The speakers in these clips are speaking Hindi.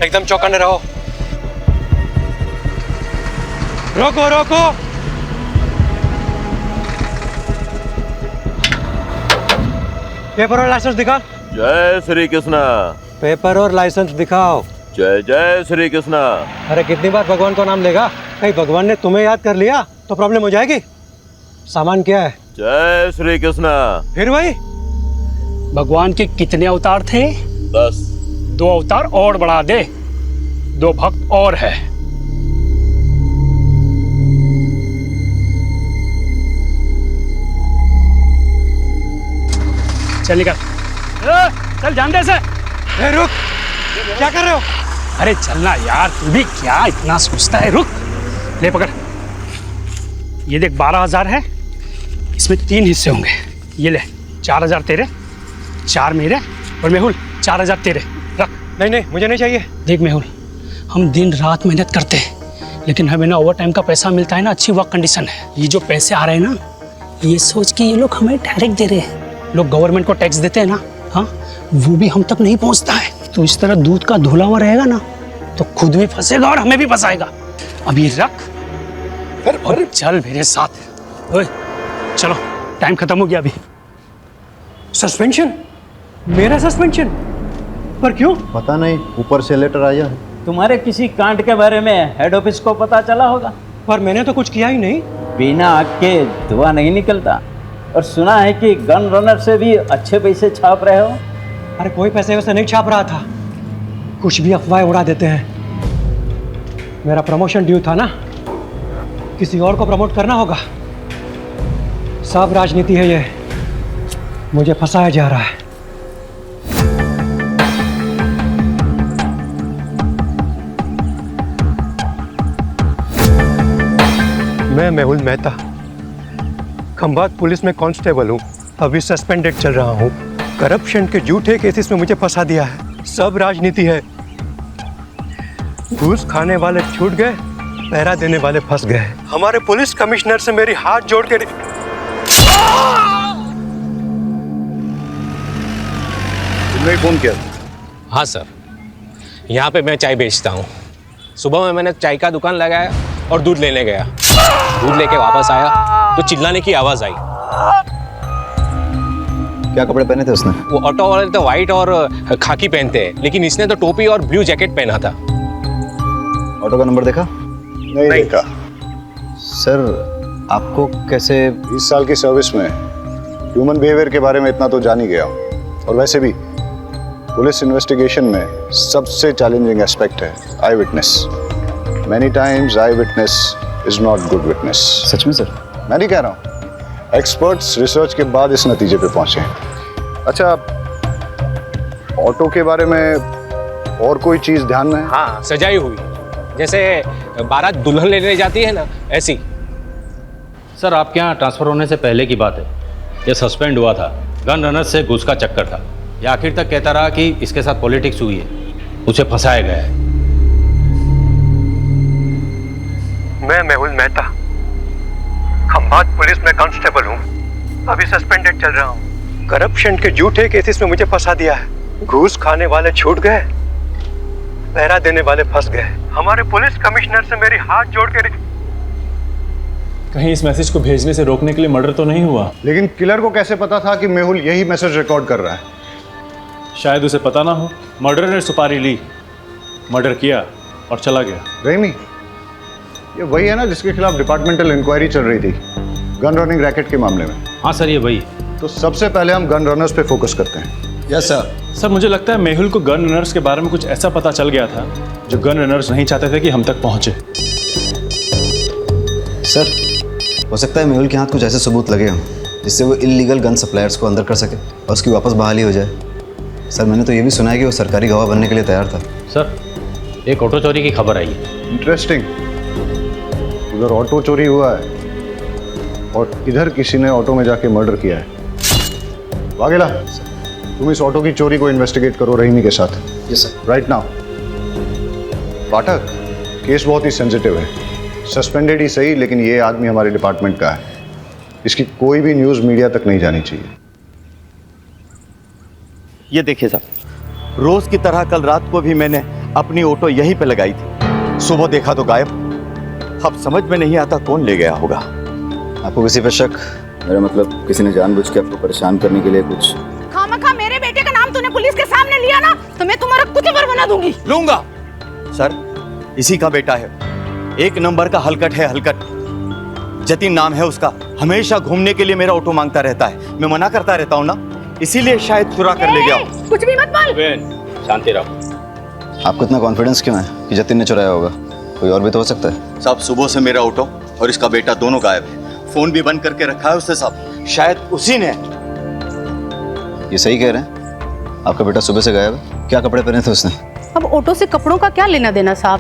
एकदम चौकन्ने रहो। रोको रोको। पेपर और लाइसेंस दिखा। जय श्री कृष्णा। पेपर और लाइसेंस दिखाओ। जय जय श्री कृष्णा। अरे कितनी बार भगवान को नाम लेगा? कहीं भगवान ने तुम्हें याद कर लिया तो प्रॉब्लम हो जाएगी। सामान क्या है? जय श्री कृष्णा। फिर वही। भगवान के कितने अवतार थे? 10। 2 अवतार और बढ़ा दे, 2 भक्त और है। चल निकल। चल जान दे से। रुक, क्या कर रहे हो? अरे चलना यार, तू भी क्या इतना सोचता है? रुक, ले पकड़। ये देख 12,000 है, इसमें 3 हिस्से होंगे। ये ले 4,000 तेरे, 4 मेरे, और मेहुल 4,000 तेरे। रख। नहीं नहीं, मुझे नहीं चाहिए। देख मेहुल, हम दिन रात मेहनत करते हैं, लेकिन हमें ना ओवर टाइम का पैसा मिलता है ना अच्छी वर्क कंडीशन है। ये जो पैसे आ रहे हैं ना, ये सोच के ये लोग हमें डायरेक्ट दे रहे हैं। लोग गवर्नमेंट को टैक्स देते हैं ना, हाँ, वो भी हम तक नहीं पहुंचता है। तो इस तरह दूध का धुला हुआ रहेगा ना, तो खुद भी फंसेगा और हमें भी फंसाएगा। अभी रख और चल मेरे साथ। ओए चलो, टाइम खत्म हो गया अभी। सस्पेंशन? मेरा सस्पेंशन? पर क्यों? पता नहीं, ऊपर से लेटर आया है। तुम्हारे किसी कांड के बारे में हेड ऑफिस को पता चला होगा। पर मैंने तो कुछ किया ही नहीं। बिना आग के धुआं नहीं निकलता। और सुना है कि गन रनर से भी अच्छे पैसे छाप रहे हो। अरे कोई पैसे वैसे नहीं छाप रहा था, कुछ भी अफवाहें उड़ा देते हैं। मेरा प्रमोशन ड्यू था ना, किसी और को प्रमोट करना होगा। सब राजनीति है ये, मुझे फंसाया जा रहा है। मैं मेहुल मेहता, खंभात पुलिस में कांस्टेबल हूँ। अभी सस्पेंडेड चल रहा हूँ। करप्शन के झूठे केसेस में मुझे फंसा दिया है। सब राजनीति है। घूस खाने वाले छूट गए, पहरा देने वाले फंस गए। हमारे पुलिस कमिश्नर से मेरी हाथ जोड़ के तुमने फोन किया? हाँ सर, यहाँ पे मैं चाय बेचता हूँ। सुबह में मैंने चाय का दुकान लगाया और दूध लेने गया। दूध लेके वापस आया तो चिल्लाने की आवाज़ आई। क्या कपड़े पहने थे उसने? वो ऑटो वाले तो वाइट और खाकी पहनते हैं, लेकिन इसने तो टोपी और ब्लू जैकेट पहना था। ऑटो का नंबर देखा? नहीं देखा। सर, आपको कैसे? 20 साल की सर्विस में ह्यूमन बिहेवियर के बारे में इतना तो जान ही गया हूँ। और वैसे भी पुलिस इन्वेस्टिगेशन में सबसे चैलेंजिंग एस्पेक्ट है eye witness. Many times eye witness is not good witness. सच में सर? मैं नहीं कह रहा हूँ, एक्सपर्ट्स रिसर्च के बाद इस नतीजे पे पहुंचे। अच्छा, ऑटो के बारे में और कोई चीज ध्यान में है? हाँ, सजाई हुई, जैसे बारात दुल्हन लेने जाती है ना, ऐसी। सर, आपके यहाँ ट्रांसफ़र होने से पहले की बात है। ये सस्पेंड हुआ था, गन रनर से घूस का चक्कर था। ये आखिर तक कहता रहा कि इसके साथ पॉलिटिक्स हुई है, उसे फंसाया गया है। मैं मेहुल मेहता, खंभात पुलिस में कांस्टेबल हूँ। अभी सस्पेंडेड चल रहा हूँ। करप्शन के झूठे केसेस में मुझे फंसा दिया है। घूस खाने वाले छूट गए, पहरा देने वाले फंस गए। हमारे पुलिस कमिश्नर से मेरी हाथ जोड़ के कहीं इस मैसेज को भेजने से रोकने के लिए मर्डर तो नहीं हुआ? लेकिन किलर को कैसे पता था कि मेहुल यही मैसेज रिकॉर्ड कर रहा है? शायद उसे पता ना हो। मर्डर ने सुपारी ली, मर्डर किया और चला गया। रेमी, ये वही है ना जिसके खिलाफ डिपार्टमेंटल इंक्वायरी चल रही थी गन रनिंग रैकेट के मामले में? हाँ सर, ये वही। तो सबसे पहले हम गन रनर्स पे फोकस करते हैं। Yes sir. सर, मुझे लगता है मेहुल को गन रनर्स के बारे में कुछ ऐसा पता चल गया था जो गन रनर्स नहीं चाहते थे कि हम तक पहुंचे। सर, हो सकता है मेहुल के हाथ कुछ ऐसे सबूत लगे हों जिससे वो इल्लीगल गन सप्लायर्स को अंदर कर सके और उसकी वापस बहाली हो जाए। सर, मैंने तो ये भी सुना है कि वो सरकारी गवाह बनने के लिए तैयार था। सर, एक ऑटो चोरी की खबर आई है। इंटरेस्टिंग। उधर ऑटो चोरी हुआ है और इधर किसी ने ऑटो में जाके मर्डर किया है। वाघेला, तुम इस ऑटो की चोरी को इन्वेस्टिगेट करो रहीमी के साथ। Yes sir. Right now. Pathak, case बहुत ही सेंसिटिव है। सस्पेंडेड ही सही, लेकिन ये आदमी हमारे डिपार्टमेंट का है। इसकी कोई भी न्यूज़ मीडिया तक नहीं जानी चाहिए। ये देखिए साहब, रोज की तरह कल रात को भी मैंने अपनी ऑटो यहीं पे लगाई थी, सुबह देखा तो गायब। अब समझ में नहीं आता कौन ले गया होगा। आपको किसी पे शक? मेरा मतलब किसी ने जानबूझ के आपको परेशान करने के लिए कुछ? खामखा मेरे बेटे का नाम तूने पुलिस के सामने लिया ना, तो मैं तुम्हारा कुचबर बना दूंगी। लूंगा सर, इसी का बेटा है, एक नंबर का हलकट है, हलकट। जतिन नाम है उसका, हमेशा घूमने के लिए मेरा ऑटो मांगता रहता है, मैं मना करता रहता हूँ ना, इसीलिए शायद चुरा कर ले गया। कुछ भी मत बोल। शांति रहो। आपको इतना कॉन्फिडेंस क्यों है कि जतिन ने चुराया होगा? कोई और भी तो हो सकता है। साहब सुबह से मेरा ऑटो और इसका बेटा दोनों गायब है, फोन भी बंद करके रखा है उसने साहब, शायद उसी ने। ये सही कह रहे हैं? आपका बेटा सुबह से गायब है? क्या कपड़े पहने थे उसने? अब ऑटो से कपड़ों का क्या लेना देना साहब?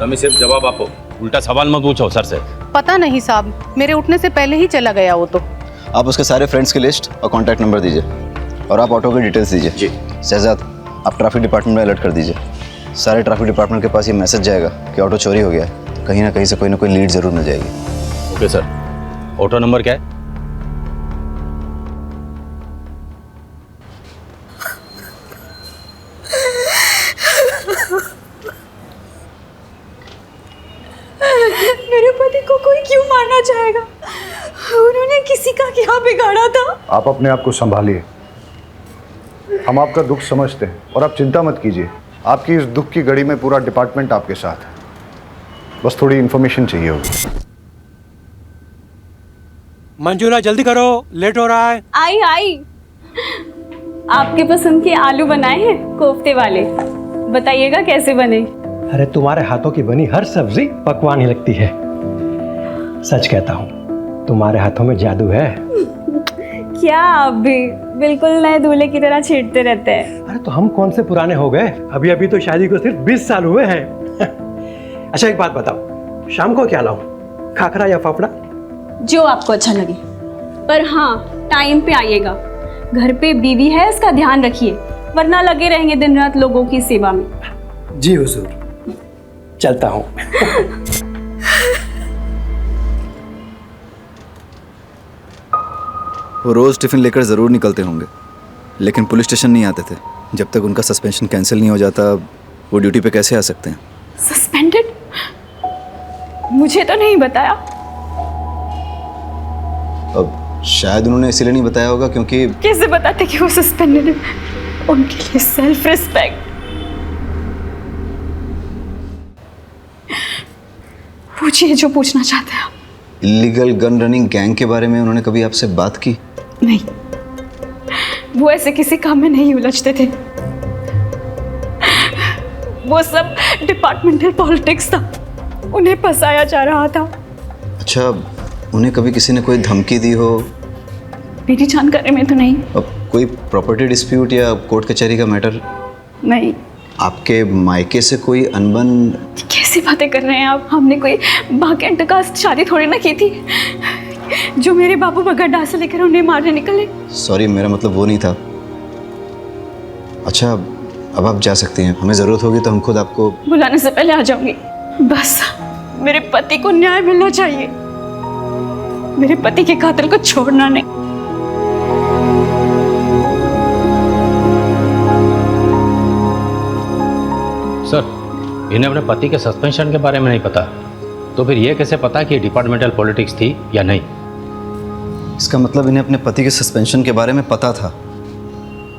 तुम्हें सिर्फ जवाब आपको, उल्टा सवाल मत पूछो सर से। पता नहीं साहब, मेरे उठने से पहले ही चला गया वो तो। आप उसके सारे फ्रेंड्स की लिस्ट और कॉन्टैक्ट नंबर दीजिए, और आप ऑटो की डिटेल्स दीजिए। जी। शहजाद, आप ट्रैफिक डिपार्टमेंट में अलर्ट कर दीजिए। सारे ट्रैफिक डिपार्टमेंट के पास ये मैसेज जाएगा कि ऑटो चोरी हो गया है, तो कहीं ना कहीं से कोई ना कोई लीड जरूर मिल जाएगी। Okay sir. ऑटो नंबर क्या है? मेरे पति को कोई क्यों मारना चाहेगा? उन्होंने किसी का क्या बिगाड़ा था? आप अपने आप को संभालिए, हम आपका दुख समझते हैं और आप चिंता मत कीजिए। आपकी इस दुख की घड़ी में पूरा डिपार्टमेंट आपके साथ है, बस थोड़ी इन्फॉर्मेशन चाहिए होगी। मंजूला जल्दी करो, लेट हो रहा है। आई आपके पसंद के आलू बनाए हैं, कोफ्ते वाले। बताइएगा कैसे बने। अरे तुम्हारे हाथों की बनी हर सब्जी पकवान ही लगती है। सच कहता हूँ, तुम्हारे हाथों में जादू है। क्या आप भी बिल्कुल नए दूल्हे की तरह छेड़ते रहते हैं। अरे तो हम कौन से पुराने हो गए, अभी अभी तो शादी को सिर्फ 20 साल हुए हैं। अच्छा एक बात बताओ, शाम को क्या लाऊं, खाखरा या फाफड़ा? जो आपको अच्छा लगे, पर हाँ टाइम पे आइएगा। घर पे बीवी है, इसका ध्यान रखिए, वरना लगे रहेंगे दिन रात लोगों की सेवा में। जी हुजूर, चलता हूँ। वो रोज़ टिफ़िन लेकर ज़रूर निकलते होंगे, लेकिन पुलिस स्टेशन नहीं आते थे। जब तक उनका सस्पेंशन कैंसिल नहीं हो जाता, वो ड्यूटी पे कैसे आ सकते हैं? सस्पेंडेड? मुझे तो नहीं बताया। अब शायद उन्होंने इसीलिए नहीं बताया होगा क्योंकि कैसे बताते कि वो सस्पेंडेड है? उनके लिए सेल्फ रिस्पेक्ट। पूछिए जो पूछना चाहते हैं आप। इलीगल गन रनिंग गैंग के बारे में उन्होंने कभी आपसे बात की? नहीं, वो ऐसे किसी काम में नहीं उलझते थे। वो सब डिपार्टमेंटल पॉलिटिक्स था, उन्हें फंसाया जा रहा था। अच्छा, उन्हें कभी किसी ने कोई धमकी दी हो? मेरी जानकारी में तो नहीं। अब कोई प्रॉपर्टी डिस्प्यूट या कोर्ट कचहरी का मैटर? नहीं। आपके मायके से कोई अनबन? कैसी बातें कर रहे हैं आप? हमने कोई भाग्यंत का शादी थोड़ी ना की थी जो मेरे बाबू बगैर डाल से लेकर उन्हें मारने निकले। सॉरी, मेरा मतलब वो नहीं था। अच्छा, अब आप जा सकती हैं, हमें ज़रूरत होगी तो हम खुद आपको बुलाने से पहले आ जाऊंगी। बस मेरे पति को न्याय मिलना चाहिए, मेरे पति के कातिल को छोड़ना नहीं। सर, इन्हें अपने पति के सस्पेंशन के बारे में नहीं पता, तो फिर ये कैसे पता कि डिपार्टमेंटल पॉलिटिक्स थी या नहीं? इसका मतलब इन्हें अपने पति के सस्पेंशन के बारे में पता था,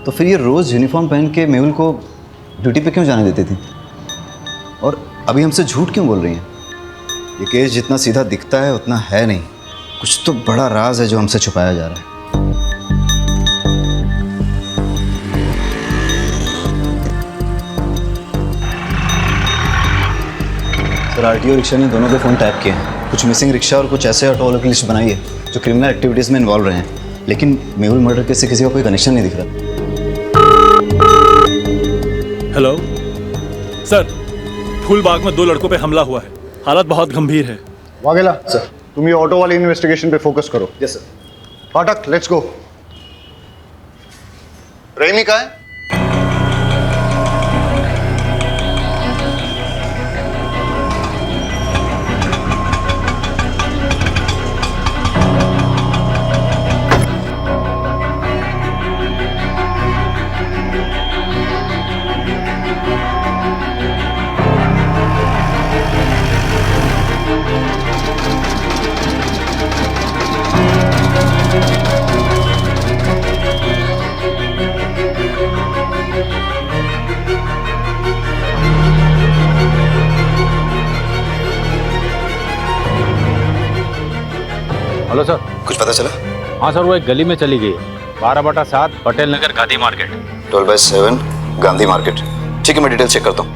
तो फिर ये रोज़ यूनिफॉर्म पहन के मेहुल को ड्यूटी पे क्यों जाने देती थी? और अभी हमसे झूठ क्यों बोल रही हैं? ये केस जितना सीधा दिखता है उतना है नहीं, कुछ तो बड़ा राज है जो हमसे छुपाया जा रहा है। सर, आरटीओ रिक्शा ने दोनों के फ़ोन टैप किए हैं। कुछ मिसिंग रिक्शा और कुछ ऐसे ऑटो वालों की लिस्ट बनाई है जो क्रिमिनल एक्टिविटीज़ में इन्वॉल्व रहे हैं, लेकिन मेहुल मर्डर केस से किसी का कोई कनेक्शन नहीं दिख रहा। हेलो सर, फूलबाग में 2 लड़कों पे हमला हुआ है, हालत बहुत गंभीर है। वाघेला सर, तुम ये ऑटो वाली इन्वेस्टिगेशन पे फोकस करो। Yes sir. फाटक, लेट्स गो। रहीमी कहाँ है? Hello sir. कुछ पता चला? हाँ सर, वो एक गली में चली गई, 12/7 पटेल नगर गांधी मार्केट। 12/7 गांधी मार्केट। ठीक है, मैं डिटेल चेक करता हूँ।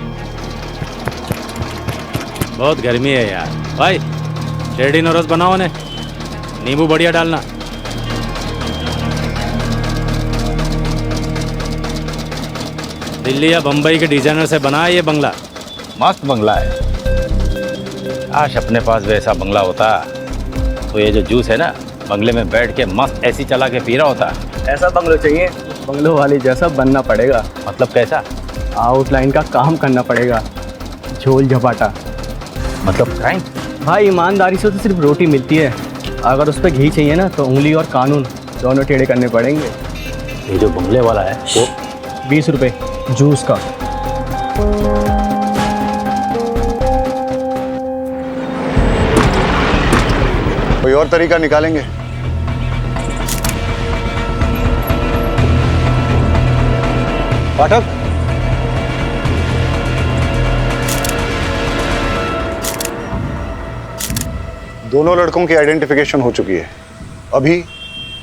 बहुत गर्मी है यार भाई, शेरडी और रस बनाओ ने, नींबू बढ़िया डालना। दिल्ली या बम्बई के डिजाइनर से बना है ये बंगला, मस्त बंगला है। काश अपने पास वैसा बंगला होता तो ये जो जूस है ना, बंगले में बैठ के मस्त एसी चला के पी रहा होता। ऐसा बंगलो चाहिए, बंगलो वाली जैसा बनना पड़ेगा। मतलब कैसा? आउटलाइन का काम करना पड़ेगा, झोल झपाटा। मतलब क्राइम? भाई ईमानदारी से तो सिर्फ रोटी मिलती है, अगर उस पर घी चाहिए ना तो उंगली और कानून दोनों टेढ़े करने पड़ेंगे। ये जो बंगले वाला है वो 20 रुपये जूस का। कोई और तरीका निकालेंगे? पाठक, दोनों लड़कों की आइडेंटिफिकेशन हो चुकी है, अभी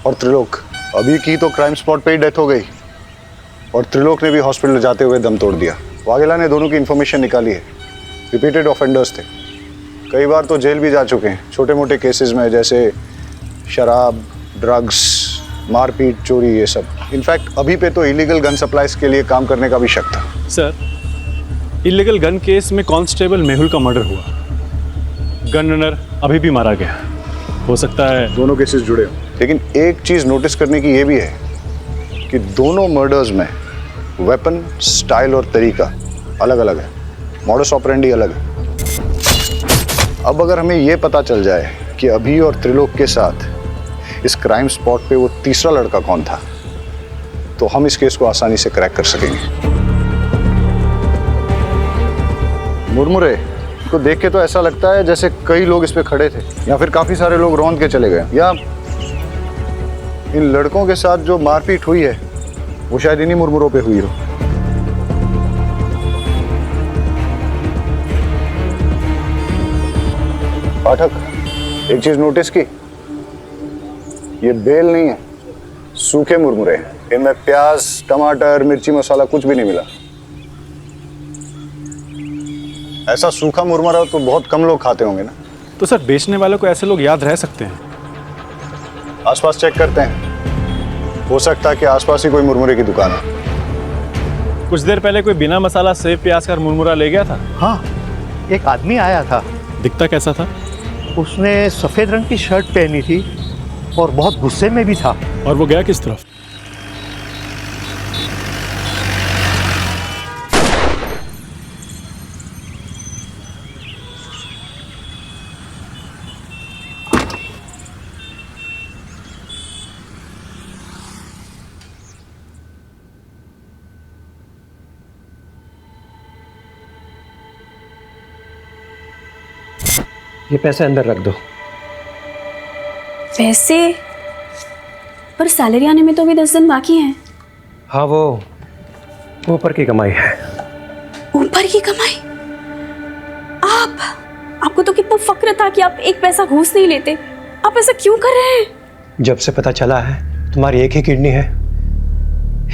और त्रिलोक। अभी की तो क्राइम स्पॉट पे ही डेथ हो गई और त्रिलोक ने भी हॉस्पिटल जाते हुए दम तोड़ दिया। वाघेला ने दोनों की इन्फॉर्मेशन निकाली है, रिपीटेड ऑफेंडर्स थे, कई बार तो जेल भी जा चुके हैं छोटे मोटे केसेस में, जैसे शराब, ड्रग्स, मारपीट, चोरी, ये सब। इनफैक्ट अभी पे तो इलीगल गन सप्लाईज के लिए काम करने का भी शक था। सर, इलीगल गन केस में कांस्टेबल मेहुल का मर्डर हुआ, गन रनर अभी भी मारा गया। हो सकता है दोनों केसेस जुड़े हों, लेकिन एक चीज नोटिस करने की ये भी है कि दोनों मर्डर्स में वेपन, स्टाइल और तरीका अलग अलग है, मॉडस ऑपरेंडी अलग है। अब अगर हमें ये पता चल जाए कि अभी और त्रिलोक के साथ इस क्राइम स्पॉट पे वो तीसरा लड़का कौन था, तो हम इस केस को आसानी से क्रैक कर सकेंगे। मुरमुरे को देख के तो ऐसा लगता है जैसे कई लोग इस पे खड़े थे, या फिर काफी सारे लोग रौंद के चले गए, या इन लड़कों के साथ जो मारपीट हुई है वो शायद इन्हीं मुरमुरों पे हुई हो। पाठक, एक चीज नोटिस की, ये बेल नहीं है, सूखे मुरमुरे हैं, इनमें प्याज, टमाटर, मिर्ची मसाला कुछ भी नहीं मिला। ऐसा सूखा मुरमुरा तो बहुत कम लोग खाते होंगे ना। तो सर, बेचने वालों को ऐसे लोग याद रह सकते हैं? आसपास चेक करते हैं, हो सकता है कि आसपास ही कोई मुरमुरे की दुकान है। कुछ देर पहले कोई बिना मसाला सेव प्याज का मुरमुरा ले गया था। हाँ, एक आदमी आया था। दिखता कैसा था? उसने सफेद रंग की शर्ट पहनी थी और बहुत गुस्से में भी था। और वो गया किस तरफ? ये पैसे अंदर रख दो। पैसे? पर सैलरी आने में तो अभी 10 दिन बाकी हैं। हाँ, वो ऊपर की कमाई है। ऊपर की कमाई? आपको तो कितना फक्र था कि आप एक पैसा घूस नहीं लेते, आप ऐसा क्यों कर रहे हैं? जब से पता चला है तुम्हारी एक ही किडनी है,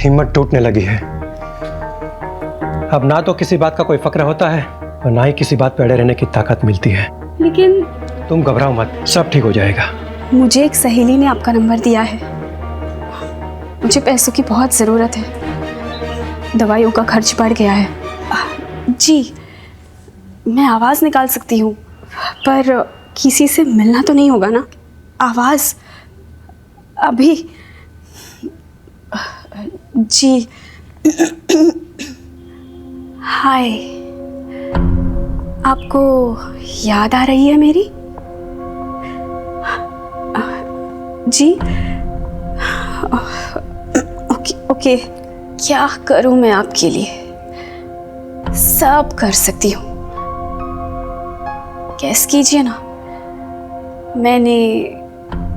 हिम्मत टूटने लगी है। अब ना तो किसी बात का कोई फक्र होता है और ना ही किसी बात पे अड़े रहने की ताकत मिलती है। लेकिन तुम घबराओ मत, सब ठीक हो जाएगा। मुझे एक सहेली ने आपका नंबर दिया है, मुझे पैसों की बहुत ज़रूरत है, दवाइयों का खर्च बढ़ गया है। जी, मैं आवाज़ निकाल सकती हूँ, पर किसी से मिलना तो नहीं होगा ना? आवाज़ अभी? जी, हाय, आपको याद आ रही है मेरी? जी, ओके, क्या करूं मैं आपके लिए? सब कर सकती हूँ। गैस कीजिए ना, मैंने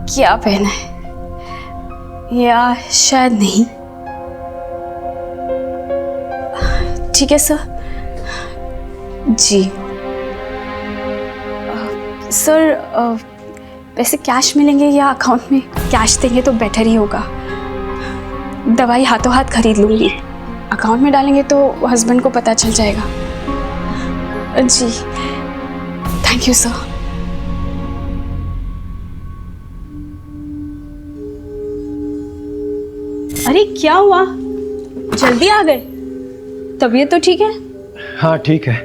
क्या पहना है, या शायद नहीं। ठीक है सर। जी सर, पैसे कैश मिलेंगे या अकाउंट में कैश देंगे तो बेटर ही होगा। दवाई हाथों हाथ खरीद लूँगी, अकाउंट में डालेंगे तो हस्बैंड को पता चल जाएगा। जी थैंक यू सर। अरे क्या हुआ, जल्दी आ गए? तबीयत तो ठीक है? हाँ ठीक है।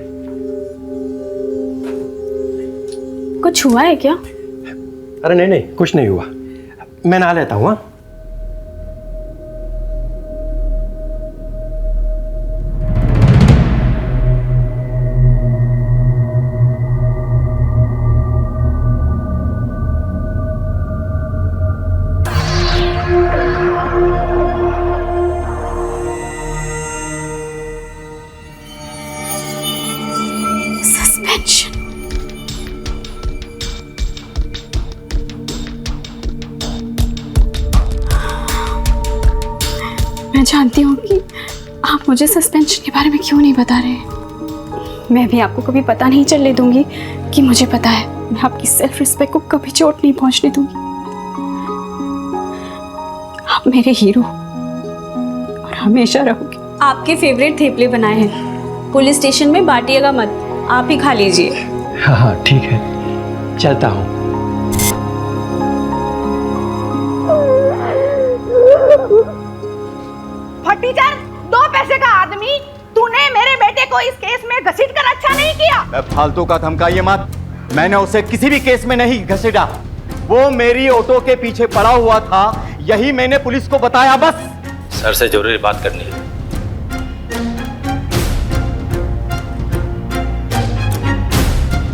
कुछ हुआ है क्या? अरे नहीं नहीं, कुछ नहीं हुआ, मैं नहा लेता हूँ। सस्पेंशन। मैं जानती हूँ कि आप मुझे सस्पेंशन के बारे में क्यों नहीं बता रहे। मैं भी आपको कभी पता नहीं चलने दूंगी कि मुझे पता है। मैं आपकी सेल्फ रिस्पेक्ट को कभी चोट नहीं पहुंचने दूंगी। आप मेरे हीरो और हमेशा रहोगे। आपके फेवरेट थेपले बनाए हैं, पुलिस स्टेशन में बांटिएगा मत, आप ही खा लीजिए। हाँ हाँ ठीक है, चलता हूँ। फटीचर, 2 पैसे का आदमी, तूने मेरे बेटे को इस केस में घसीट कर अच्छा नहीं किया। फालतू का धमकाइए मत, मैंने उसे किसी भी केस में नहीं घसीटा। वो मेरी ऑटो के पीछे पड़ा हुआ था, यही मैंने पुलिस को बताया बस। सर से जरूरी बात करनी है।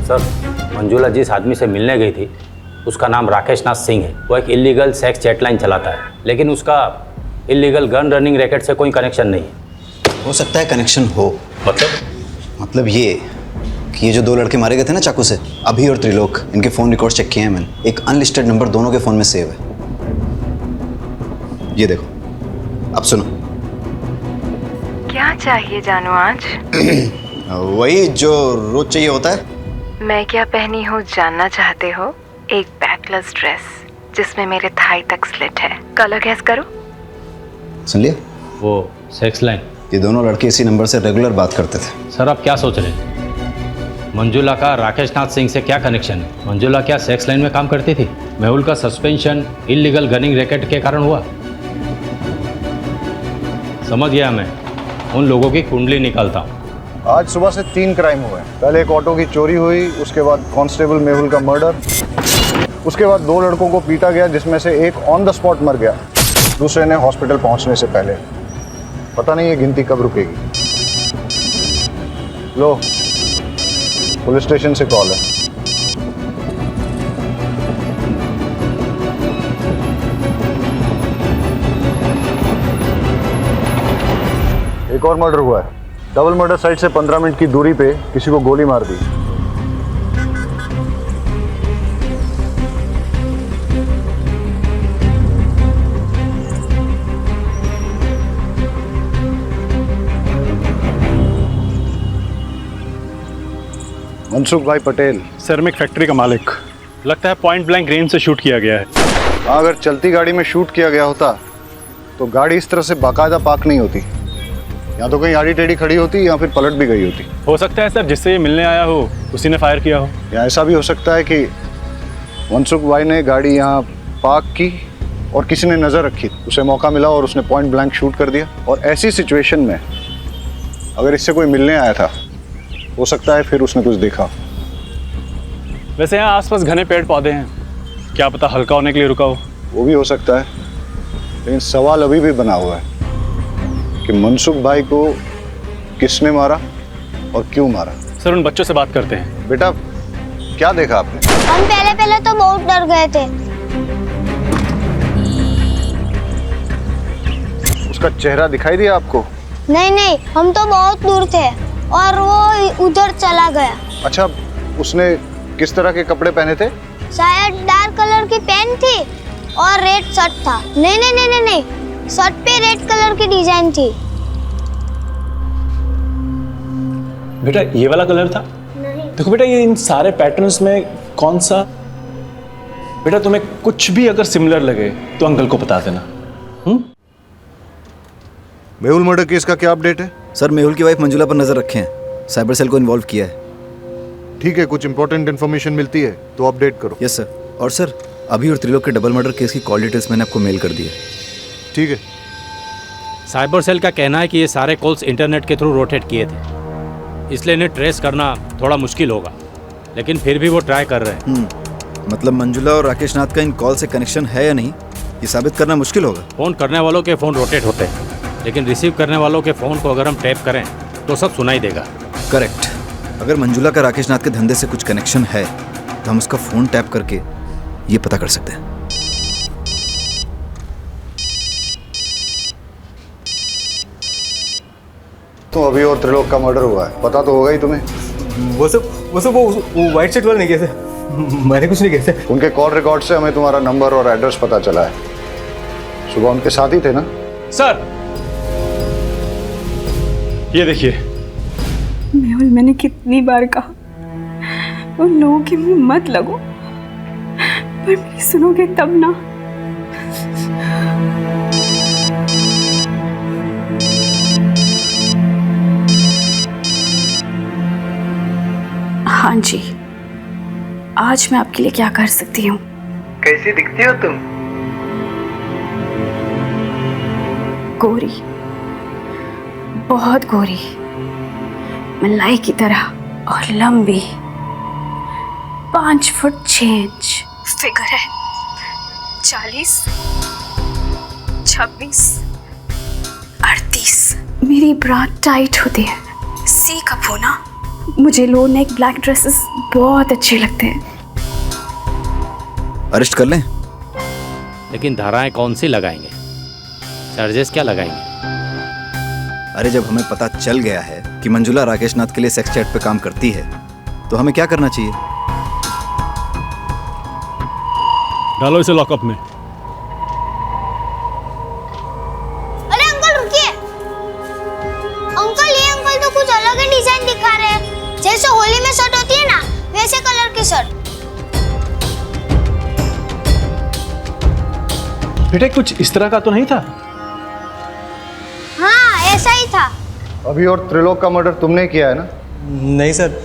सर, मंजुला जिस आदमी से मिलने गई थी उसका नाम राकेश नाथ सिंह है। वो एक इलीगल सेक्स चैटलाइन चलाता है, लेकिन उसका इलीगल गन रनिंग रैकेट से कोई कनेक्शन नहीं है। हो सकता है कनेक्शन हो। मतलब ये कि ये जो 2 लड़के मारे गए थे ना चाकू से, अभी और त्रिलोक, इनके फ़ोन रिकॉर्ड चेक किए हैं मैंने। एक अनलिस्टेड नंबर दोनों के फ़ोन में सेव है। ये देखो, अब सुनो। क्या चाहिए जानू आज? वही जो रोज चाहिए होता है। मैं क्या पहनी हूँ जानना चाहते हो? एक बैकलेस ड्रेस जिसमें मेरे थाई तक स्लिट है। कलर गैस करो। सुन लिया? वो सेक्स लाइन। ये दोनों लड़के इसी नंबर से रेगुलर बात करते थे। सर आप क्या सोच रहे हैं? मंजुला का राकेश नाथ सिंह से क्या कनेक्शन है? मंजुला क्या सेक्स लाइन में काम करती थी? मेहुल का सस्पेंशन इलीगल गनिंग रैकेट के कारण हुआ। समझ गया, मैं उन लोगों की कुंडली निकालता हूँ। आज सुबह से 3 क्राइम हुए। पहले एक ऑटो की चोरी हुई, उसके बाद कांस्टेबल मेहुल का मर्डर, उसके बाद 2 लड़कों को पीटा गया जिसमें से एक ऑन द स्पॉट मर गया, दूसरे ने हॉस्पिटल पहुंचने से पहले। पता नहीं ये गिनती कब रुकेगी। लो, पुलिस स्टेशन से कॉल है। एक और मर्डर हुआ है। डबल मर्डर साइट से 15 मिनट की दूरी पे किसी को गोली मार दी। मनसुख भाई पटेल। सर मैं एक फैक्ट्री का मालिक। लगता है पॉइंट ब्लैंक रेंज से शूट किया गया है। अगर चलती गाड़ी में शूट किया गया होता तो गाड़ी इस तरह से बाकायदा पार्क नहीं होती। या तो कहीं आड़ी टेढ़ी खड़ी होती या फिर पलट भी गई होती। हो सकता है सर जिससे ये मिलने आया हो उसी ने फायर किया हो। या ऐसा भी हो सकता है कि मनसुख भाई ने गाड़ी यहाँ पार्क की और किसी ने नज़र रखी, उसे मौका मिला और उसने पॉइंट ब्लैंक शूट कर दिया। और ऐसी सिचुएशन में अगर इससे कोई मिलने आया था, हो सकता है फिर उसने कुछ देखा। वैसे यहाँ आसपास घने पेड़ पौधे हैं, क्या पता हल्का होने के लिए रुका हो। वो भी हो सकता है, लेकिन सवाल अभी भी बना हुआ है कि मनसुख भाई को किसने मारा और क्यों मारा। सर उन बच्चों से बात करते हैं। बेटा क्या देखा आपने? हम पहले तो बहुत डर गए थे। उसका चेहरा दिखाई दिया आपको? नहीं, हम तो बहुत दूर थे और वो उधर चला गया। अच्छा, उसने किस तरह के कपड़े पहने थे? शायद डार्क कलर की पैंट थी और रेड शर्ट था। नहीं, शर्ट पे रेड कलर की डिजाइन थी। बेटा ये वाला कलर था? नहीं। देखो बेटा, ये इन सारे पैटर्न्स में कौन सा? बेटा तुम्हें कुछ भी अगर सिमिलर लगे तो अंकल को बता देना। मेहुल मर्डर केस का क्या अपडेट है? सर मेहुल की वाइफ मंजुला पर नजर रखे हैं, साइबर सेल को इन्वॉल्व किया है। ठीक है, कुछ इंपॉर्टेंट इन्फॉर्मेशन मिलती है तो अपडेट करो। Yes sir. और सर अभी और त्रिलोक के डबल मर्डर केस की कॉल डिटेल्स मैंने आपको मेल कर दी है। ठीक है। साइबर सेल का कहना है कि ये सारे कॉल्स इंटरनेट के थ्रू रोटेट किए थे, इसलिए इन्हें ट्रेस करना थोड़ा मुश्किल होगा, लेकिन फिर भी वो ट्राई कर रहे हैं। मतलब मंजुला और राकेश नाथ का इन कॉल से कनेक्शन है या नहीं, ये साबित करना मुश्किल होगा। फ़ोन करने वालों के फ़ोन रोटेट होते हैं, लेकिन रिसीव करने वालों के फ़ोन को अगर हम टैप करें तो सब सुनाई देगा। करेक्ट। अगर मंजुला का राकेश नाथ के धंधे से कुछ कनेक्शन है तो हम उसका फ़ोन टैप करके ये पता कर सकते हैं। तो अभी और त्रिलोक का मर्डर हुआ है, पता तो होगा ही तुम्हें। वो व्हाइट शर्ट वाले नहीं किया सर, मैंने कुछ नहीं किया सर। उनके कॉल रिकॉर्ड से हमें तुम्हारा नंबर और एड्रेस पता चला है। सुबह उनके साथ ही थे ना? सर ये देखिए। मेहुल, मैंने कितनी बार कहा उन लोगों के मुंह मत लगो, पर मेरी सुनोगे तब ना। हाँ जी, आज मैं आपके लिए क्या कर सकती हूँ? कैसी दिखती हो तुम? गोरी, बहुत गोरी, मलाई की तरह, और लंबी, 5 फुट 6 इंच फिगर है, 40, 26, 38। मेरी ब्रा टाइट होती है, सी कप होना। मुझे लो नेक ब्लैक ड्रेसेस बहुत अच्छे लगते हैं। अरेस्ट कर लें? लेकिन धाराएं कौन सी लगाएंगे, चार्जेस क्या लगाएंगे? अरे जब हमें पता चल गया है कि मंजुला राकेश नाथ के लिए सेक्स चैट पे काम करती है तो हमें क्या करना चाहिए? डालो इसे लॉकअप में। अरे अंकल रुकिए, अंकल ये अंकल तो कुछ अलग ही डिजाइन दिखा रहे हैं, जैसे होली में शर्ट होती है ना वैसे कलर की शर्ट। बेटे कुछ इस तरह का तो नहीं था? हाँ ऐसा ही था। अभी और त्रिलोक का मर्डर तुमने किया है ना? नहीं सर,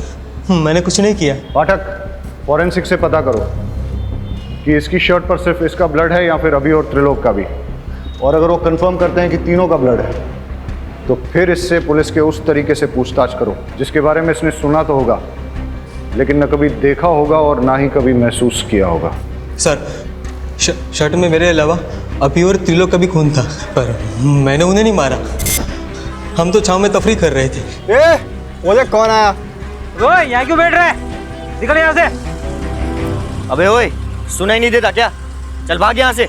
मैंने कुछ नहीं किया। पाठक, फॉरेंसिक से पता करो कि इसकी शर्ट पर सिर्फ इसका ब्लड है या फिर अभी और त्रिलोक का भी। और अगर वो कंफर्म करते हैं कि तीनों का ब्लड है तो फिर इससे पुलिस के उस तरीके से पूछताछ करो जिसके बारे में इसने सुना तो होगा लेकिन न कभी देखा होगा और ना ही कभी महसूस किया होगा। सर शर्ट में मेरे अलावा अभी और त्रिलोक का भी खून था, पर मैंने उन्हें नहीं मारा। हम तो छांव में तफरी कर रहे थे। वो देख कौन आया। ओए यहाँ क्यों बैठ रहा है, निकल यहाँ से। अबे ओए, सुनाई नहीं देता क्या? चल भाग यहाँ से।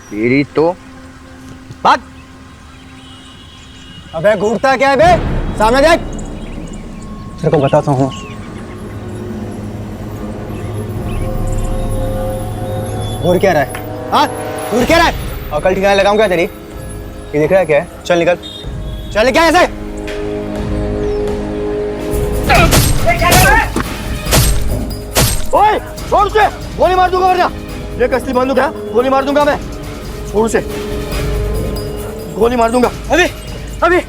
तेरी तो भाग। अबे घूरता क्या है बे, सामने देख। तेरे को बताता हूँ। घूर क्या रहा है? हाँ घूर क्या रहा है? अकल ठिकाने लगाऊं क्या तेरी? ये दिख रहा है क्या है? चल निकल, चल क्या ऐसे? ओए छोड़ उसे, गोली मार दूंगा वरना। ये कसली बंदूक है, गोली मार दूंगा मैं। छोड़ उसे, गोली मार दूंगा। अभी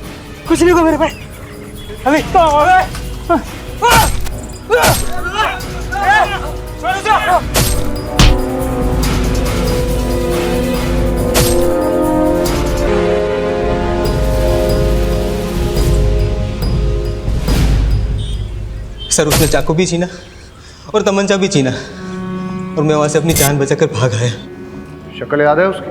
कुछ नहीं को मेरे पे। अभी सर उसने चाकू भी छीना और तमंचा भी छीना और मैं वहां से अपनी जान बचाकर भाग आया। शक्ल याद है उसकी?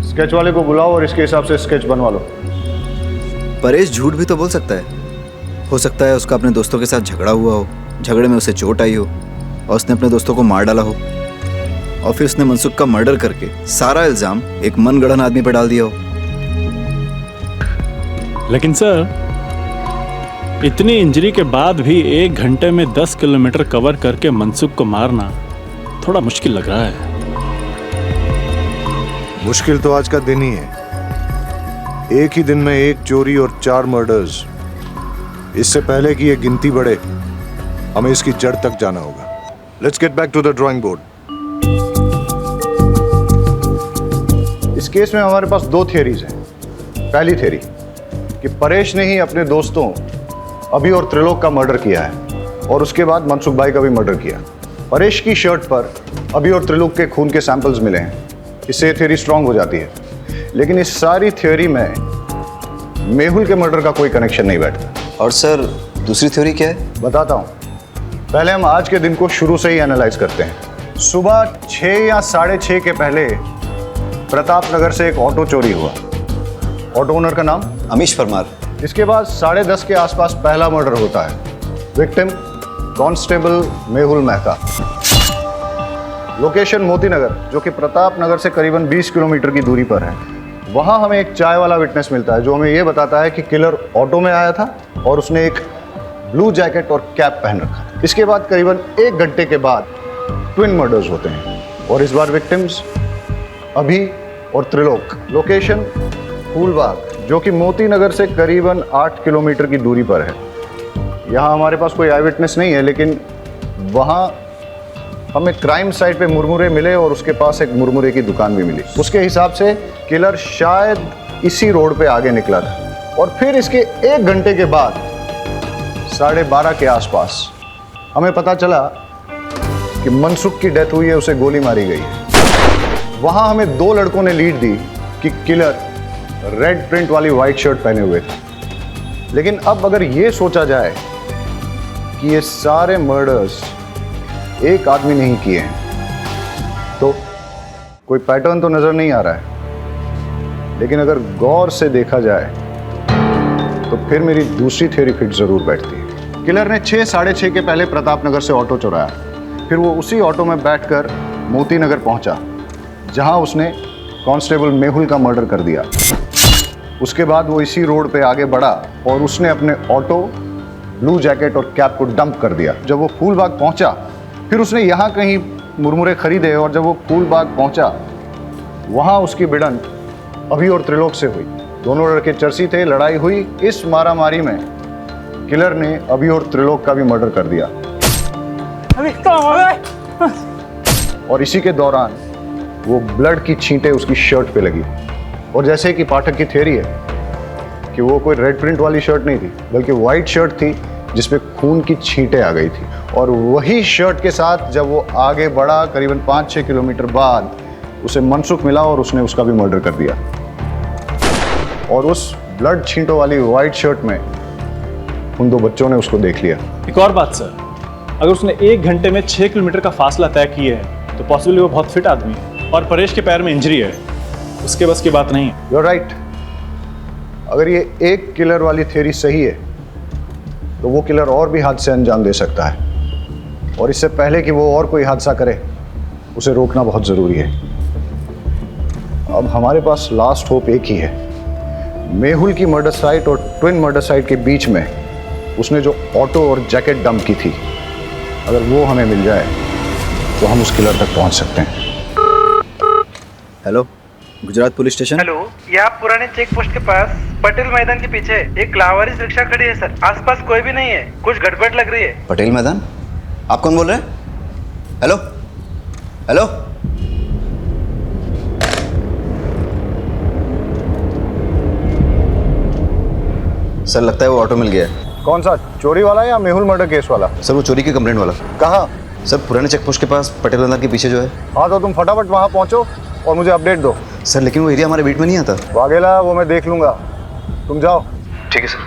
स्केच वाले को बुलाओ और इसके हिसाब से स्केच बनवा लो। परेश झूठ भी तो बोल सकता है। हो सकता है उसका अपने दोस्तों के साथ झगड़ा हुआ हो, झगड़े में उसे चोट आई हो और उसने अपने दोस्तों को मार डाला हो और फिर उसने मनसुख का मर्डर करके सारा इल्जाम एक मनगढ़ंत आदमी पर डाल दिया हो। लेकिन सर इतनी इंजरी के बाद भी 1 घंटे में 10 किलोमीटर कवर करके मनसुख को मारना थोड़ा मुश्किल लग रहा है। मुश्किल तो आज का दिन ही है। एक ही दिन में 1 चोरी और 4 मर्डर्स। इससे पहले कि ये गिनती बढ़े हमें इसकी जड़ तक जाना होगा। Let's get back to the drawing board. इस केस में हमारे पास दो थियरीज हैं। पहली थियरी कि परेश ने ही अपने दोस्तों अभी और त्रिलोक का मर्डर किया है और उसके बाद मनसुख भाई का भी मर्डर किया। परेश की शर्ट पर अभी और त्रिलोक के खून के सैंपल्स मिले हैं, इससे ये थियरी स्ट्रांग हो जाती है। लेकिन इस सारी थियरी में मेहुल के मर्डर का कोई कनेक्शन नहीं बैठता। और सर दूसरी थ्योरी क्या है? बताता हूँ। पहले हम आज के दिन को शुरू से ही एनालाइज करते हैं। सुबह 6 या 6:30 के पहले प्रताप नगर से एक ऑटो चोरी हुआ। ऑटो ओनर का नाम अमीश परमार। इसके बाद 10:30 के आसपास पहला मर्डर होता है। Victim constable Mehul Mehta. Location Moti Nagar, जो कि प्रताप नगर से करीबन 20 किलोमीटर की दूरी पर है। वहाँ हमें एक चाय वाला विटनेस मिलता है जो हमें ये बताता है कि किलर ऑटो में आया था और उसने एक ब्लू जैकेट और कैप पहन रखा। इसके बाद करीबन 1 घंटे के बाद ट्विन मर्डर्स होते हैं और इस बार विक्टिम्स अभी और त्रिलोक। लोकेशन फूलबाग, जो कि मोती नगर से करीबन 8 किलोमीटर की दूरी पर है। यहाँ हमारे पास कोई आई विटनेस नहीं है, लेकिन वहाँ हमें क्राइम साइट पे मुरमुरे मिले और उसके पास एक मुरमुरे की दुकान भी मिली। उसके हिसाब से किलर शायद इसी रोड पे आगे निकला था और फिर इसके 1 घंटे के बाद 12:30 के आसपास हमें पता चला कि मनसुख की डेथ हुई है, उसे गोली मारी गई है। वहाँ हमें 2 लड़कों ने लीड दी कि किलर रेड प्रिंट वाली वाइट शर्ट पहने हुए थे। लेकिन अब अगर ये सोचा जाए कि ये सारे मर्डर्स एक आदमी नहीं किए हैं तो कोई पैटर्न तो नजर नहीं आ रहा है। लेकिन अगर गौर से देखा जाए तो फिर मेरी दूसरी थ्योरी फिट जरूर बैठती है। किलर ने 6 साढ़े 6 के पहले प्रताप नगर से ऑटो चुराया। फिर वो उसी ऑटो में बैठकर मोती नगर पहुंचा जहां उसने कांस्टेबल मेहुल का मर्डर कर दिया। उसके बाद वो इसी रोड पे आगे बढ़ा और उसने अपने ऑटो, ब्लू जैकेट और कैप को डंप कर दिया। जब वो फूलबाग पहुंचा फिर उसने यहाँ कहीं मुरमुरे खरीदे और जब वो फूलबाग पहुंचा वहाँ उसकी भिड़ंत अभी और त्रिलोक से हुई। दोनों लड़के चर्सी थे, लड़ाई हुई। इस मारामारी में किलर ने अभी और त्रिलोक का भी मर्डर कर दिया। और इसी के दौरान वो ब्लड की छींटें उसकी शर्ट पे लगी। और जैसे कि पाठक की थ्योरी है कि वो कोई रेड प्रिंट वाली शर्ट नहीं थी बल्कि वाइट शर्ट थी जिसपे खून की छींटें आ गई थी। और वही शर्ट के साथ जब वो आगे बढ़ा करीबन 5-6 किलोमीटर बाद उसे मनसुख मिला और उसने उसका भी मर्डर कर दिया। और उस ब्लड छींटों वाली वाइट शर्ट में उन 2 बच्चों ने उसको देख लिया। एक और बात सर, अगर उसने 1 घंटे में 6 किलोमीटर का फासला तय किया है तो पॉसिबली वो बहुत फिट आदमी है और परेश के पैर में इंजरी है, उसके बस की बात नहीं है। You are right. अगर ये एक किलर वाली थ्योरी सही है तो वो किलर और भी हादसे अंजाम दे सकता है और इससे पहले कि वो और कोई हादसा करे उसे रोकना बहुत ज़रूरी है। अब हमारे पास लास्ट होप एक ही है। मेहुल की मर्डर साइट और ट्विन मर्डर साइट के बीच में उसने जो ऑटो और जैकेट डंप की थी, अगर वो हमें मिल जाए तो हम उस किलर तक पहुंच सकते हैं। Hello, Gujarat police station. Hello, ये आप पुराने चेक पोस्ट के पास पटेल मैदान के पीछे एक लावारिस रिक्शा खड़ी है सर। आसपास कोई भी नहीं है, कुछ गड़बड़ लग रही है। पटेल मैदान? आप कौन बोल रहे हैं? हेलो हेलो, सर लगता है वो ऑटो मिल गया है। कौन सा, चोरी वाला या मेहुल मर्डर केस वाला? सर वो चोरी की कंप्लेंट वाला। कहाँ? सर पुराने चेक पोस्ट के पास पटेल मैदान के पीछे जो है। हाँ तो तुम फटाफट वहाँ पहुँचो और मुझे अपडेट दो। सर लेकिन वो एरिया हमारे बीट में नहीं आता। वाघेला वो मैं देख लूंगा, तुम जाओ। ठीक है सर।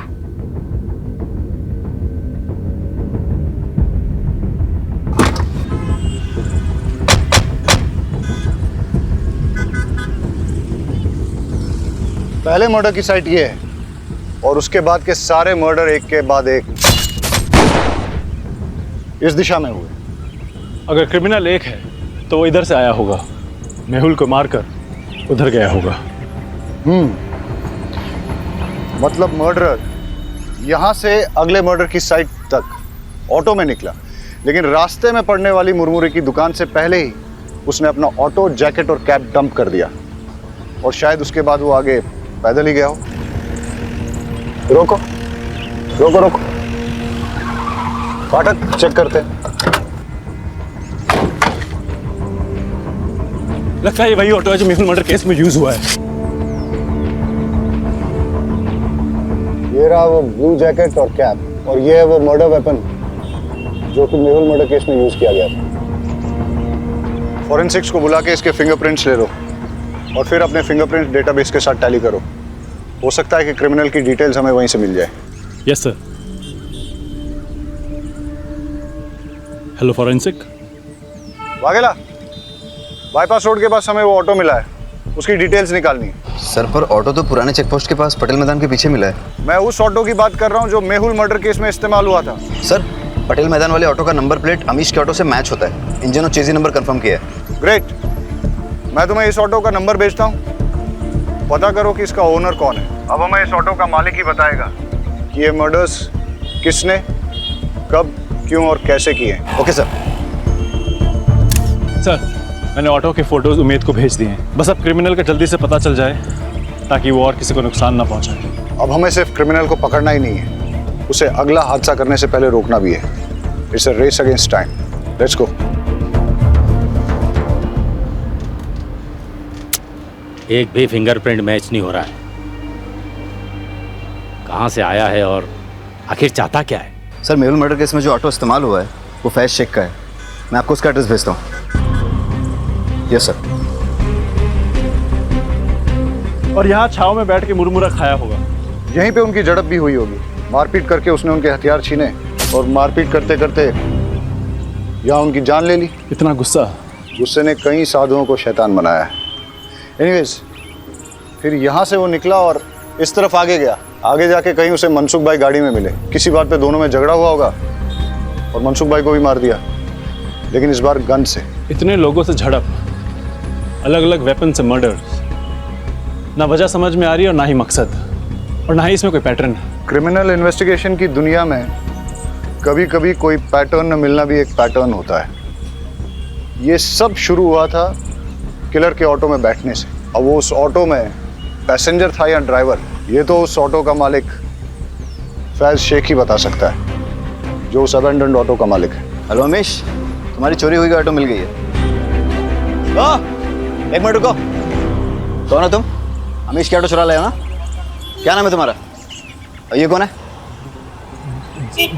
पहले मर्डर की साइट ये है और उसके बाद के सारे मर्डर एक के बाद एक इस दिशा में हुए। अगर क्रिमिनल एक है तो वो इधर से आया होगा, मेहुल को मारकर उधर गया होगा। मतलब मर्डरर यहाँ से अगले मर्डर की साइट तक ऑटो में निकला, लेकिन रास्ते में पड़ने वाली मुरमुरे की दुकान से पहले ही उसने अपना ऑटो, जैकेट और कैप डंप कर दिया और शायद उसके बाद वो आगे पैदल ही गया हो। रोको रोको रोको, फाटक चेक करते हैं। लगता है ये वही ऑटो है जो मेहुल मर्डर केस में यूज हुआ है। ये रहा वो ब्लू जैकेट और कैप, और ये है वो मर्डर वेपन जो कि मेहुल मर्डर केस में यूज किया गया था। फॉरेंसिक्स को बुला के इसके फिंगरप्रिंट्स ले लो और फिर अपने फिंगरप्रिंट डेटाबेस के साथ टैली करो। हो सकता है कि क्रिमिनल की डिटेल्स हमें वहीं से मिल जाए। Yes sir. Hello forensic. Vaghela, bypass road के पास हमें वो ऑटो मिला है, उसकी डिटेल्स निकालनी है। सर पर ऑटो तो पुराने चेकपोस्ट के पास पटेल मैदान के पीछे मिला है। मैं उस ऑटो की बात कर रहा हूँ जो मेहुल मर्डर केस में इस्तेमाल हुआ था। सर पटेल मैदान वाले ऑटो का नंबर प्लेट अमीश के ऑटो से मैच होता है। इंजन और चेजी नंबर कंफर्म किया है। ग्रेट, मैं तुम्हें इस ऑटो का नंबर भेजता हूँ, पता करो कि इसका ओनर कौन है। अब हमें इस ऑटो का मालिक ही बताएगा कि ये मर्डर्स किसने, कब, क्यों और कैसे किए। Okay sir. सर मैंने ऑटो के फोटोज उमेद को भेज दिए हैं। बस अब क्रिमिनल का जल्दी से पता चल जाए ताकि वो और किसी को नुकसान ना पहुंचाए। अब हमें सिर्फ क्रिमिनल को पकड़ना ही नहीं है, उसे अगला हादसा करने से पहले रोकना भी है। It's a race against time. Let's go. एक भी फिंगरप्रिंट मैच नहीं हो रहा है। कहाँ से आया है और आखिर चाहता क्या है? सर मेहुल मर्डर केस में जो ऑटो इस्तेमाल हुआ है वो फैज शेख का है। मैं आपको उसका एड्रेस भेजता हूँ। Yes sir. और यहाँ छाव में बैठ के मुरमुरा खाया होगा। यहीं पे उनकी झड़प भी हुई होगी। मारपीट करके उसने उनके हथियार छीने और मारपीट करते करते यहाँ उनकी जान ले ली। इतना गुस्सा? गुस्से ने कई साधुओं को शैतान बनाया है। एनीवेज, फिर यहाँ से वो निकला और इस तरफ आगे गया। आगे जाके कहीं उसे मनसुख भाई गाड़ी में मिले। किसी बात पे दोनों में झगड़ा हुआ होगा और मनसुख भाई को भी मार दिया, लेकिन इस बार गन से। इतने लोगों से झड़प, अलग अलग वेपन से मर्डर, ना वजह समझ में आ रही है और ना ही मकसद, और ना ही इसमें कोई पैटर्न है। क्रिमिनल इन्वेस्टिगेशन की दुनिया में कभी कभी कोई पैटर्न न मिलना भी एक पैटर्न होता है। ये सब शुरू हुआ था किलर के ऑटो में बैठने से। अब वो उस ऑटो में पैसेंजर था या ड्राइवर, ये तो उस ऑटो का मालिक फैज शेख ही बता सकता है, जो उस अबैंडन्ड ऑटो का मालिक है। हेलो अमीश, तुम्हारी चोरी हुई ऑटो मिल गई है। एक मिनट रुको। कौन हो तुम? अमीश की ऑटो चुरा लाए हो ना? क्या नाम है तुम्हारा? और ये कौन है?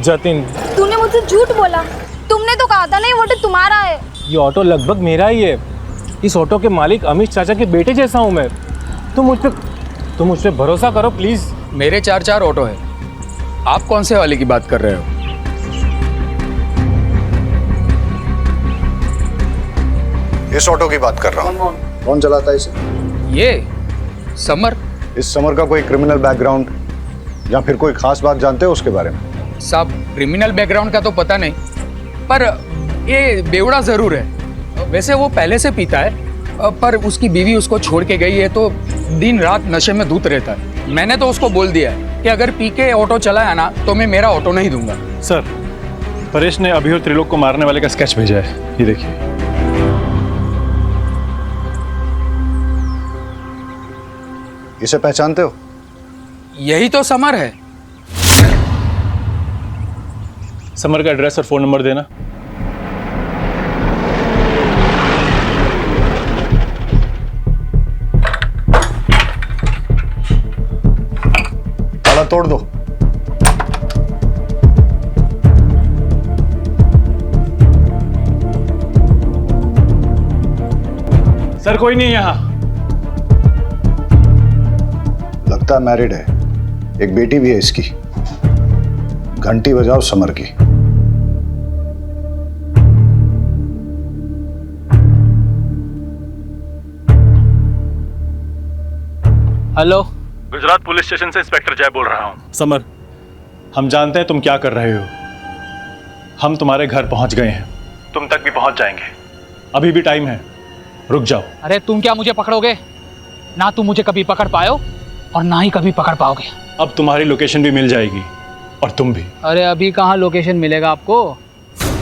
जतिन। तूने मुझसे झूठ बोला। तुमने तो कहा था ना ये ऑटो तुम्हारा है। ये ऑटो लगभग मेरा ही है। इस ऑटो के मालिक अमीश चाचा के बेटे जैसा हूँ मैं। तुम मुझ पे भरोसा करो प्लीज। मेरे 4 ऑटो है, आप कौन से वाले की बात कर रहे हो? इस ऑटो की बात कर रहा हूँ। कौन चलाता है इसे? ये समर। इस समर का कोई क्रिमिनल बैकग्राउंड या फिर कोई खास बात जानते हो उसके बारे में? साहब क्रिमिनल बैकग्राउंड का तो पता नहीं, पर ये बेवड़ा जरूर है। वैसे वो पहले से पीता है, पर उसकी बीवी उसको छोड़ के गई है तो दिन रात नशे में धुत रहता है। मैंने तो उसको बोल दिया है कि अगर पी के ऑटो चलाया ना तो मैं मेरा ऑटो नहीं दूंगा। सर परेश ने अभी और त्रिलोक को मारने वाले का स्केच भेजा है, ये देखिए। इसे पहचानते हो? यही तो समर है। समर का एड्रेस और फोन नंबर देना। ताला तोड़ दो। सर कोई नहीं यहाँ। लगता है मैरिड है, एक बेटी भी है इसकी। घंटी बजाओ समर की। हेलो, गुजरात पुलिस स्टेशन से इंस्पेक्टर जय बोल रहा हूँ। समर, हम जानते हैं तुम क्या कर रहे हो। हम तुम्हारे घर पहुंच गए हैं, तुम तक भी पहुंच जाएंगे। अभी भी टाइम है, रुक जाओ। अरे तुम क्या मुझे पकड़ोगे? ना तुम मुझे कभी पकड़ पायो और ना ही कभी पकड़ पाओगे। अब तुम्हारी लोकेशन भी मिल जाएगी और तुम भी। अरे अभी कहाँ लोकेशन मिलेगा आपको?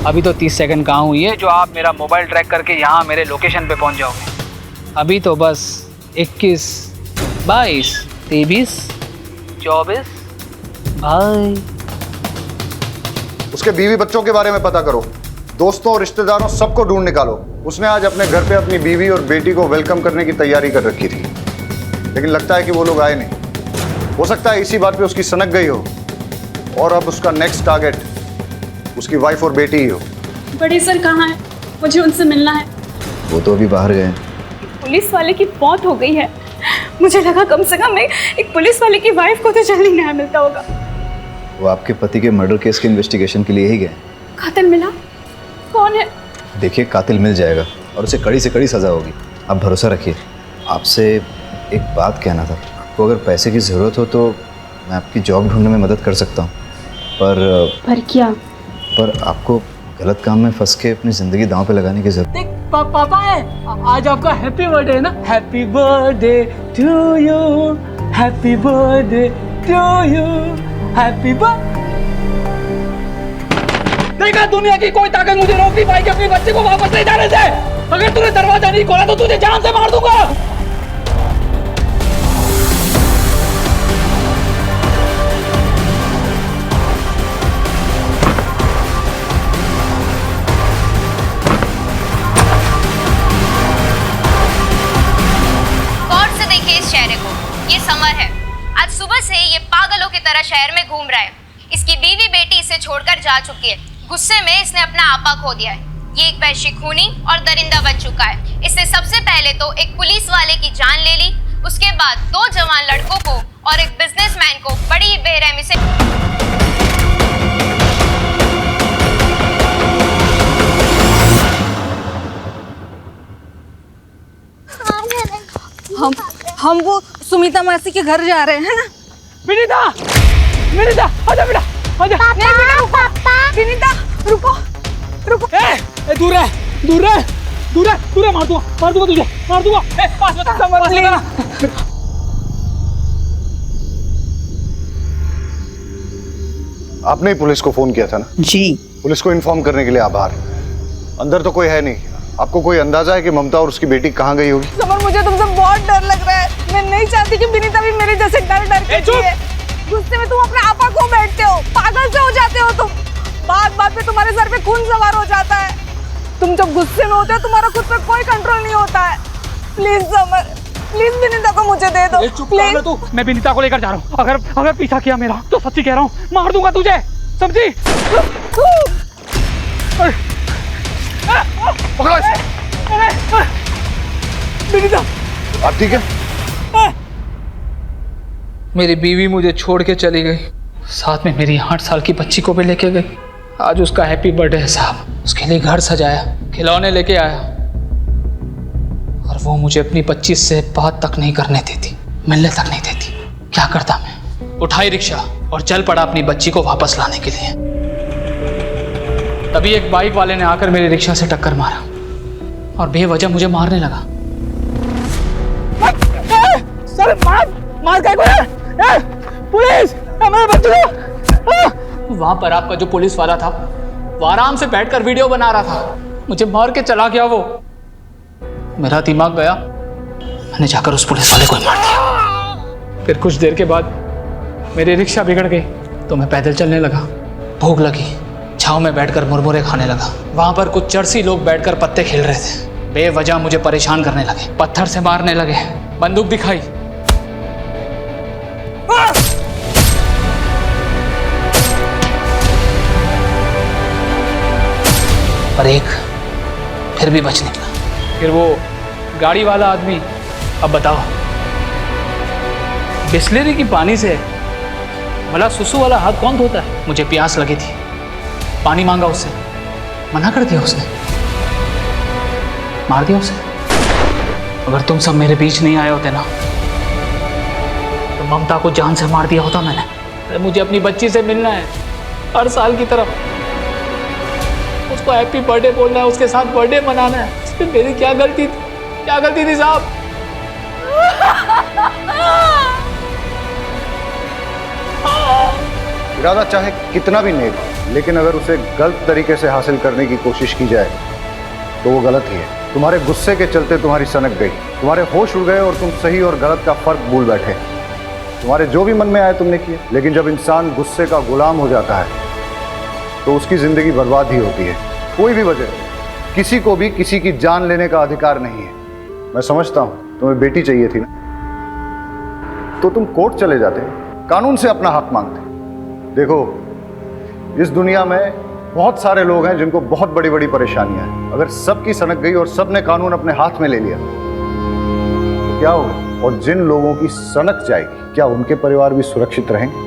अभी तो 30 सेकंड कहाँ हुई है जो आप मेरा मोबाइल ट्रैक करके यहाँ मेरे लोकेशन पे पहुँच जाओगे। अभी तो बस 21, 22, 23, 24। भाई उसके बीवी बच्चों के बारे में पता करो, दोस्तों और रिश्तेदारों सबको ढूंढ निकालो। उसने आज अपने घर पे अपनी बीवी और बेटी को वेलकम करने की तैयारी कर रखी थी, लेकिन लगता है कि वो लोग आए नहीं। हो सकता है इसी बात पे उसकी सनक गई हो और अब उसका नेक्स्ट टारगेट उसकी वाइफ और बेटी ही हो। बड़े सर कहाँ है? मुझे उनसे मिलना है। वो तो अभी बाहर गए। पुलिस वाले की मौत हो गई है। मुझे लगा कम से कम एक पुलिस वाले की वाइफ को तो जल्दी न्याय मिलता होगा। वो आपके पति के मर्डर केस के इन्वेस्टिगेशन के लिए ही गए। कातिल मिला? कौन है? देखिए, कातिल मिल जाएगा और उसे कड़ी से कड़ी सज़ा होगी, आप भरोसा रखिए। आपसे एक बात कहना था, आपको अगर पैसे की ज़रूरत हो तो मैं आपकी जॉब ढूंढने में मदद कर सकता हूँ, पर क्या? पर आपको गलत काम में फंस के अपनी ज़िंदगी दांव पे लगाने की ज़रूरत। देख पापा है, आज आपका हैप्पी बर्थडे है ना। Happy birthday to you, happy birthday to you, happy birthday. देखा, दुनिया की कोई ताकत मुझे रोक नहीं पाएगी अपने बच्चे को वापस ले जाने से। अगर तूने दरवाजा नहीं खोला तो तुझे जान से मार दूंगा। गौर से देखिए इस चेहरे को, ये समर है। आज सुबह से ये पागलों की तरह शहर में घूम रहा है। इसकी बीवी बेटी इसे छोड़कर जा चुकी है। गुस्से में इसने अपना आपा खो दिया है। ये एक वहशी खूनी और दरिंदा बन चुका है। इसने सबसे पहले तो एक पुलिस वाले की जान ले ली, उसके बाद 2 जवान लड़कों को और एक बिजनेसमैन को बड़ी ही बेरहमी से। हम वो सुमिता मासी के घर जा रहे हैं ना। विनीता, विनीता, आजा बेटा, आजा। नहीं बेटा, पापा। विनीता, रुको, रुको। दूर है, दूर है, दूर है, दूर है। मार दूंगा तुझे, मार दूंगा। पास में पास लेना। आपने ही पुलिस को फोन किया था ना? जी। पुलिस को इन्फॉर्म करने के लिए आभार। अंदर तो कोई है नहीं। आपको कोई अंदाजा है कि ममता और उसकी बेटी कहाँ गई होगी? समर, मुझे तुमसे बहुत डर लग रहा है। मैं नहीं चाहती कि विनीता भी मेरे जैसे डर के जिए। गुस्से में तुम अपने आपा खो बैठते हो, पागल से हो जाते हो तुम। बात पे तुम्हारे सर पे खून सवार हो जाता है। तुम जब गुस्से में होते हो तुम्हारा खुद पे कोई कंट्रोल नहीं होता है। प्लीज समर, प्लीज विनीता को मुझे दे दो। प्लीज। तू, मैं विनीता को लेकर जा रहा हूँ। अगर पीछा किया मेरा तो सच्ची कह रहा हूँ, मार दूंगा तुझे, समझी? पकड़ो इसे। विनीता, आप ठीक है? मेरी बीवी मुझे छोड़ के चली गई, साथ में मेरी 8 साल की बच्ची को भी लेके गई। आज उसका हैप्पी बर्थडे है साहब। उसके लिए घर सजाया, खिलौने लेके आया, और वो मुझे अपनी 25 से बात तक नहीं करने देती, मिलने तक नहीं देती। क्या करता मैं? उठाई रिक्शा और चल पड़ा अपनी बच्ची को वापस लाने के लिए। तभी एक बाइक वाले ने आकर मेरी रिक्शा से टक्कर मारा और बेवजह मुझे मारने लगा। सर, मार क्या है? पुलिस, मेरे बच्चे को। वहां पर आपका जो पुलिस वाला था वो आराम से बैठकर वीडियो बना रहा था, मुझे मार के चला गया वो। मेरा दिमाग गया, मैंने जाकर उस पुलिस वाले को ही मार दिया। फिर कुछ देर के बाद मेरी रिक्शा बिगड़ गई तो मैं पैदल चलने लगा। भूख लगी, छांव में बैठकर मुरमुरे खाने लगा। वहां पर कुछ चरसी लोग बैठकर पत्ते खेल रहे थे। बेवजह मुझे परेशान करने लगे, पत्थर से मारने लगे, बंदूक दिखाई। पर एक फिर भी बच निकला। फिर वो गाड़ी वाला आदमी, अब बताओ, बिस्लेरी की पानी से भला सुसु वाला हाथ कौन धोता है? मुझे प्यास लगी थी, पानी मांगा उससे, मना कर दिया उसने, मार दिया उसे। अगर तुम सब मेरे बीच नहीं आए होते ना तो ममता को जान से मार दिया होता मैंने। अरे मुझे अपनी बच्ची से मिलना है, हर साल की तरफ उसको हैप्पी बर्थडे बोलना है, उसके साथ बर्थडे मनाना है। इसमें मेरी क्या गलती थी? क्या गलती थी साहब? इरादा चाहे कितना भी नेक हो, लेकिन अगर उसे गलत तरीके से हासिल करने की कोशिश की जाए तो वो गलत ही है। तुम्हारे गुस्से के चलते तुम्हारी सनक गई, तुम्हारे होश उड़ गए और तुम सही और गलत का फर्क भूल बैठे। तुम्हारे जो भी मन में आए तुमने किया, लेकिन जब इंसान गुस्से का गुलाम हो जाता है तो उसकी जिंदगी बर्बाद ही होती है। कोई भी वजह किसी को भी किसी की जान लेने का अधिकार नहीं है। मैं समझता हूं तुम्हें बेटी चाहिए थी ना, तो तुम कोर्ट चले जाते, कानून से अपना हक मांगते। देखो, इस दुनिया में बहुत सारे लोग हैं जिनको बहुत बड़ी बड़ी परेशानियां हैं। अगर सबकी सनक गई और सबने कानून अपने हाथ में ले लिया तो क्या होगा? और जिन लोगों की सनक जाएगी, क्या उनके परिवार भी सुरक्षित रहेंगे?